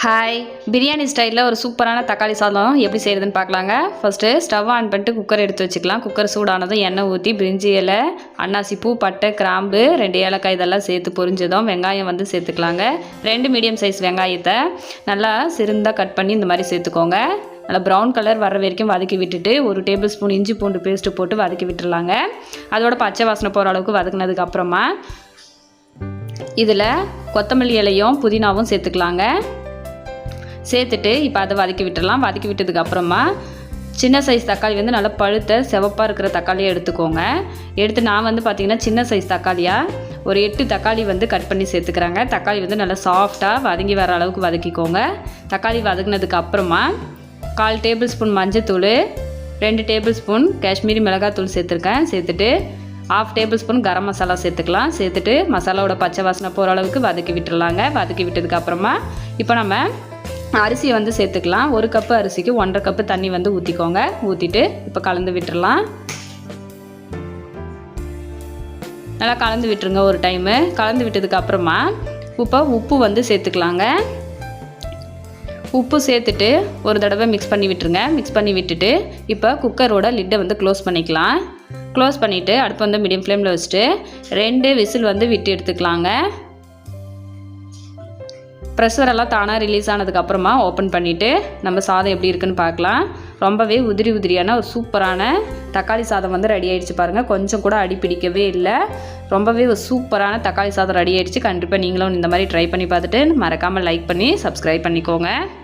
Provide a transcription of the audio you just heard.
Hi, biryani ஸ்டைலில் ஒரு சூப்பரான தக்காளி சாதம் எப்படி செய்கிறதுன்னு பார்க்கலாங்க. ஃபஸ்ட்டு ஸ்டவ் ஆன் பண்ணிட்டு குக்கர் எடுத்து வச்சுக்கலாம். குக்கர் சூடானதும் எண்ணெய் ஊற்றி பிரிஞ்சி இலை, அன்னாசி பூ, பட்டை, கிராம்பு, 2 ஏலக்காய் இதெல்லாம் சேர்த்து பொரிஞ்சதும் வெங்காயம் வந்து சேர்த்துக்கலாங்க. 2 மீடியம் சைஸ் வெங்காயத்தை நல்லா சிறுந்தாக கட் பண்ணி இந்த மாதிரி சேர்த்துக்கோங்க. நல்லா ப்ரௌன் கலர் வர வரைக்கும் வதக்கி விட்டுட்டு 1 டேபிள் ஸ்பூன் இஞ்சி பூண்டு பேஸ்ட்டு போட்டு வதக்கி விட்டுருலாங்க. அதோட பச்சை வாசனை போகிற அளவுக்கு வதக்குனதுக்கப்புறமா இதில் கொத்தமல்லி இலையும் புதினாவும் சேர்த்துக்கலாங்க. சேர்த்துட்டு இப்போ அதை வதக்கி விட்டுடலாம். வதக்கி விட்டதுக்கப்புறமா சின்ன சைஸ் தக்காளி வந்து நல்லா பழுத்த சிவப்பாக இருக்கிற தக்காளியை எடுத்துக்கோங்க. எடுத்து நான் வந்து பார்த்திங்கன்னா சின்ன சைஸ் தக்காளியாக ஒரு 8 தக்காளி வந்து கட் பண்ணி சேர்த்துக்கிறாங்க. தக்காளி வந்து நல்லா சாஃப்டாக வதங்கி வர அளவுக்கு வதக்கிக்கோங்க. தக்காளி வதங்கினதுக்கப்புறமா 1/4 டேபிள் ஸ்பூன் மஞ்சத்தூள், 2 டேபிள் ஸ்பூன் காஷ்மீரி மிளகாத்தூள் சேர்த்துருக்கேன். சேர்த்துட்டு 1/2 டேபிள் ஸ்பூன் கரம் மசாலா சேர்த்துக்கலாம். சேர்த்துட்டு மசாலாவோட பச்சை வாசனை போகிற அளவுக்கு வதக்கி விட்டுடலாங்க. வதக்கி விட்டதுக்கப்புறமா இப்போ நம்ம அரிசியை வந்து சேர்த்துக்கலாம். 1 கப்பு அரிசிக்கு 1.5 கப்பு தண்ணி வந்து ஊற்றிக்கோங்க. ஊற்றிட்டு இப்போ கலந்து விட்டுடலாம். நல்லா கலந்து விட்டுருங்க ஒரு டைமு. கலந்து விட்டதுக்கப்புறமா இப்போ உப்பு வந்து சேர்த்துக்கலாங்க. உப்பு சேர்த்துட்டு ஒரு தடவை மிக்ஸ் பண்ணி விட்டுருங்க. மிக்ஸ் பண்ணி விட்டுட்டு இப்போ குக்கரோட லிட்டை வந்து க்ளோஸ் பண்ணிக்கலாம். க்ளோஸ் பண்ணிவிட்டு அடுப்பு வந்து மீடியம் ஃப்ளேமில் வச்சுட்டு 2 விசில் வந்து விட்டு எடுத்துக்கலாங்க. ப்ரெஷர் எல்லாம் தானாக ரிலீஸ் ஆனதுக்கப்புறமா ஓப்பன் பண்ணிவிட்டு நம்ம சாதம் எப்படி இருக்குன்னு பார்க்கலாம். ரொம்பவே உதிரியான ஒரு சூப்பரான தக்காளி சாதம் வந்து ரெடி ஆகிடுச்சு பாருங்கள். கொஞ்சம் கூட அடி பிடிக்கவே இல்லை. ரொம்பவே ஒரு சூப்பரான தக்காளி சாதம் ரெடி ஆகிடுச்சு. கண்டிப்பாக நீங்களும் இந்த மாதிரி ட்ரை பண்ணி பார்த்துட்டு மறக்காமல் லைக் பண்ணி சப்ஸ்கிரைப் பண்ணிக்கோங்க.